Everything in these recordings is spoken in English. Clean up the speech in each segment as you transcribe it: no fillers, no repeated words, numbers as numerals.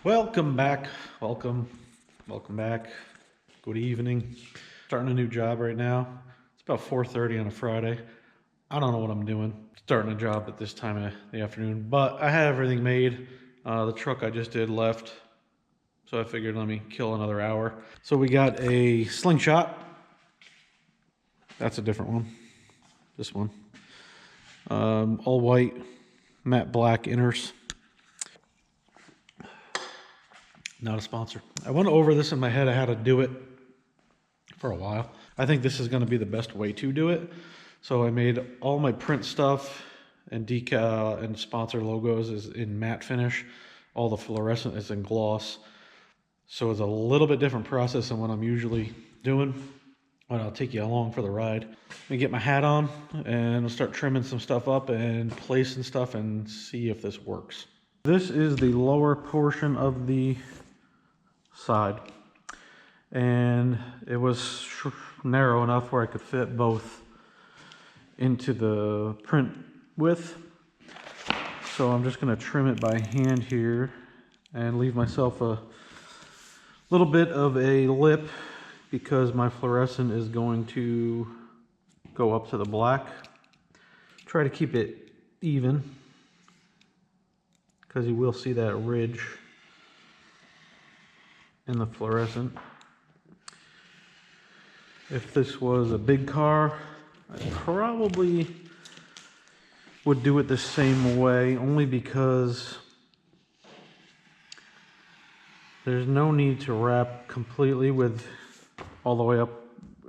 Welcome back. Welcome back. Good evening. Starting a new job right now. It's about 4:30 on a Friday. I don't know what I'm doing. Starting a job at this time of the afternoon, but I had everything made. The truck I just did left, so I figured let me kill another hour. So we got a Slingshot. That's a different one. This one. All white, matte black inners. Not a sponsor. I went over this in my head. I had to do it for a while. I think this is going to be the best way to do it. So I made all my print stuff and decal and sponsor logos is in matte finish. All the fluorescent is in gloss. So it's a little bit different process than what I'm usually doing. But I'll take you along for the ride. Let me get my hat on and I'll start trimming some stuff up and placing stuff and see if this works. This is the lower portion of the side, and it was narrow enough where I could fit both into the print width. So I'm just going to trim it by hand here and leave myself a little bit of a lip because my fluorescent is going to go up to the black. Try to keep it even because you will see that ridge in the fluorescent. If this was a big car, I probably would do it the same way, only because there's no need to wrap completely with all the way up.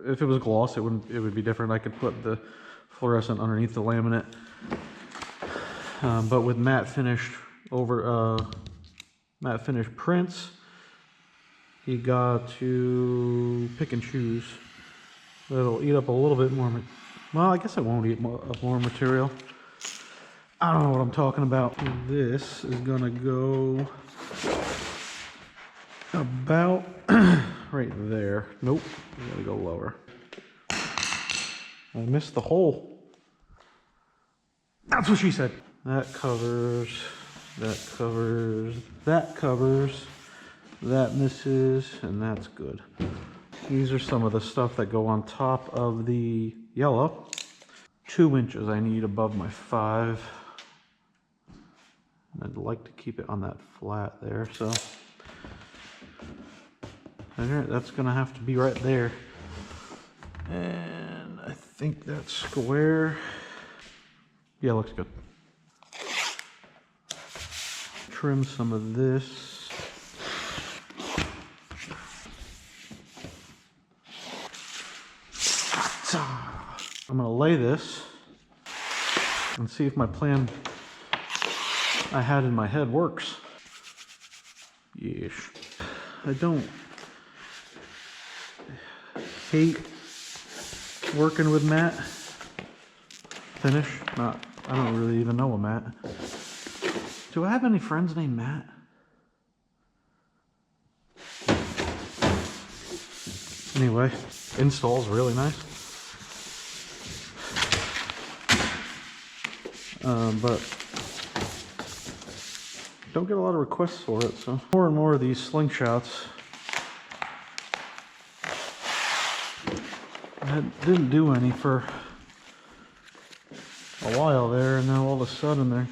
If it was gloss, it would be different. I could put the fluorescent underneath the laminate, but with matte finished matte finish prints, you got to pick and choose. It'll eat up a little bit more. Well, I guess it won't eat up more material. I don't know what I'm talking about. This is gonna go about right there. Nope, we gotta go lower. I missed the hole. That's what she said. That covers, that covers, that covers, that misses, and that's good. These are some of the stuff that go on top of the yellow. 2 inches I need above my 5. And I'd like to keep it on that flat there, so that's gonna have to be right there. And I think that's square. Yeah, looks good. Trim some of this. I'm gonna lay this and see if my plan I had in my head works. Yes. I don't hate working with matte finish. I don't really even know a Matt. Do I have any friends named Matt? Anyway, install's really nice. But don't get a lot of requests for it, so more and more of these Slingshots. I didn't do any for a while there, and now all of a sudden they're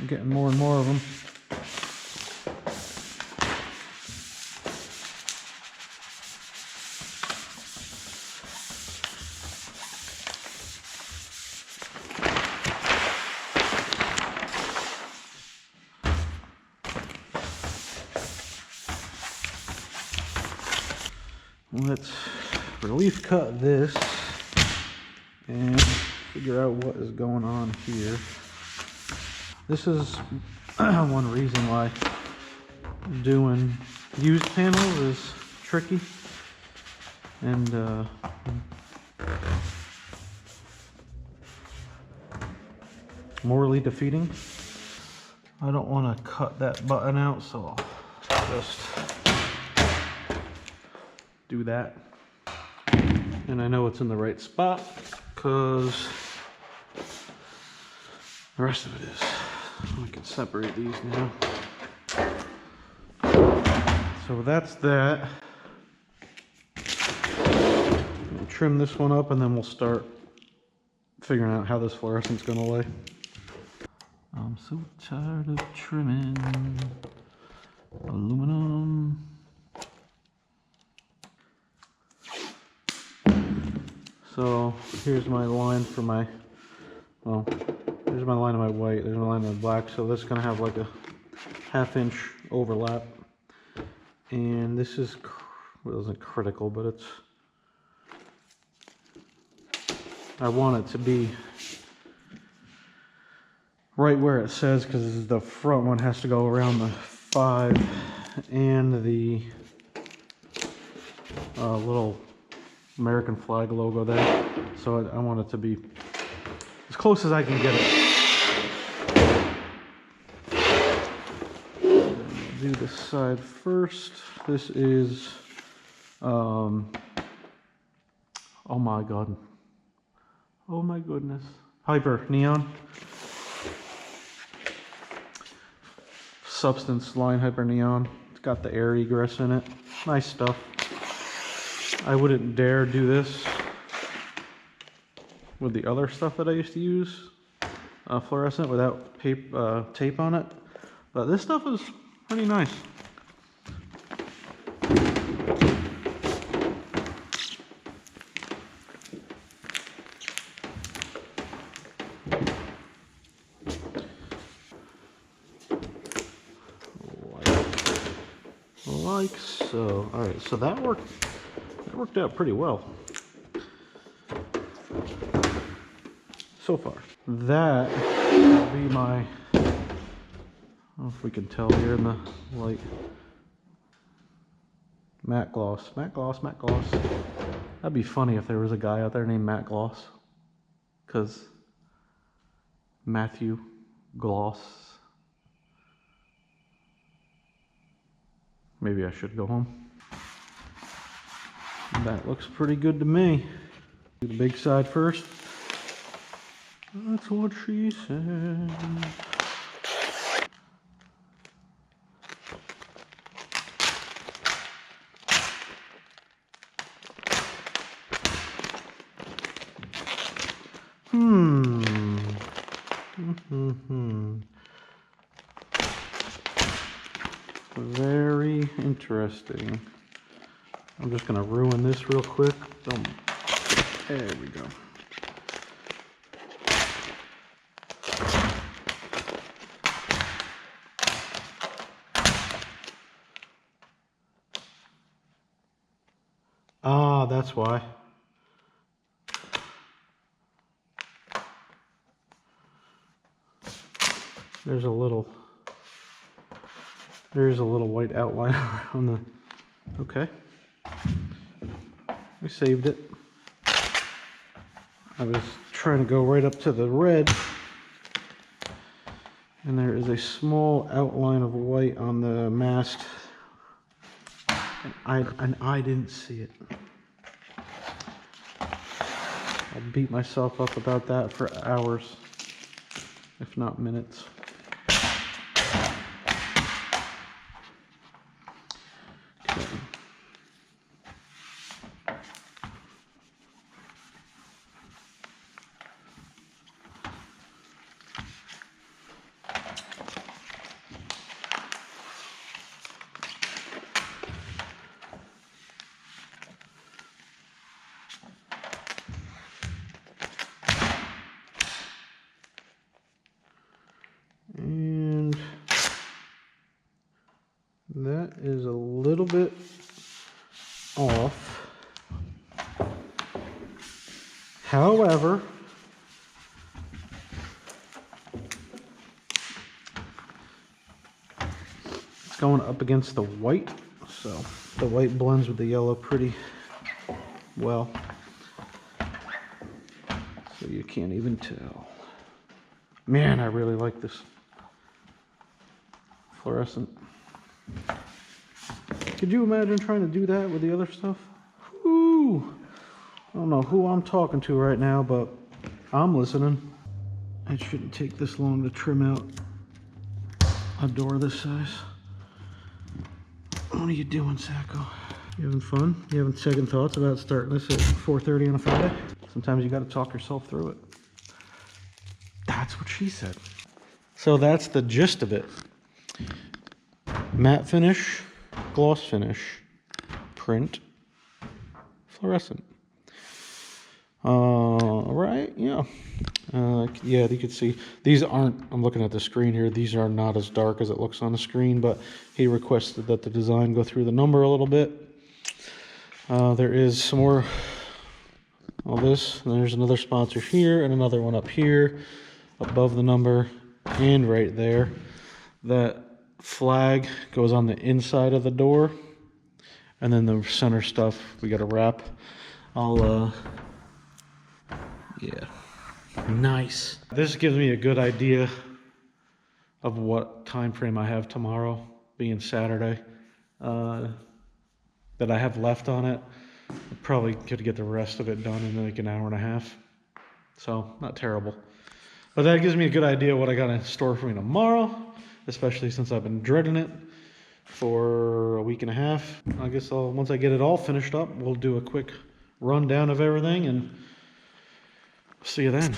getting more and more of them. Let's relief cut this and figure out what is going on here. This is one reason why doing used panels is tricky and morally defeating. I don't want to cut that button out, so I'll just do that. And I know it's in the right spot because the rest of it is. Okay. can separate these now. So that's that. We'll trim this one up and then we'll start figuring out how this fluorescent's gonna lay. I'm so tired of trimming aluminum. So here's my line for my, well, here's my line of my white, there's my line of my black, so this is gonna have like a 1/2 inch overlap. And this is, well, it isn't critical, but it's, I want it to be right where it says, because the front one has to go around the 5 and the little American flag logo there. So I want it to be as close as I can get it. Do this side first. This is, oh my god. Oh my goodness. Hyper Neon. Substance line Hyper Neon. It's got the air egress in it. Nice stuff. I wouldn't dare do this with the other stuff that I used to use, fluorescent, without tape on it. But this stuff is pretty nice. Like so. All right, so that worked out pretty well so far. That will be my, I don't know if we can tell here in the light, matte gloss. Matte gloss, matte gloss. That'd be funny if there was a guy out there named Matt Gloss, because Matthew Gloss. Maybe I should go home. That looks pretty good to me. Do the big side first. That's what she said. Very interesting. I'm just gonna ruin this real quick. There we go. Ah, that's why. There's a little white outline around the, okay. I saved it. I was trying to go right up to the red, and there is a small outline of white on the mast, and I didn't see it. I'll beat myself up about that for hours, if not minutes. And that is a little bit off. However, it's going up against the white, so the white blends with the yellow pretty well. So you can't even tell. Man, I really like this fluorescent. Could you imagine trying to do that with the other stuff? Woo! I don't know who I'm talking to right now, but I'm listening. It shouldn't take this long to trim out a door this size. What are you doing, Sacco? You having fun? You having second thoughts about starting this at 4:30 on a Friday? Sometimes you got to talk yourself through it. That's what she said. So that's the gist of it. Matte finish, gloss finish, print, fluorescent. Right, yeah. Yeah, you can see these aren't, I'm looking at the screen here, these are not as dark as it looks on the screen, but he requested that the design go through the number a little bit. There is some more, all this, and there's another sponsor here and another one up here above the number and right there. That flag goes on the inside of the door, and then the center stuff we got to wrap. Yeah, nice. This gives me a good idea of what time frame I have tomorrow, being Saturday, that I have left on it. I probably could get the rest of it done in like an hour and a half, so not terrible. But that gives me a good idea what I got in store for me tomorrow, especially since I've been dreading it for a week and a half. I guess once I get it all finished up, we'll do a quick rundown of everything and see you then.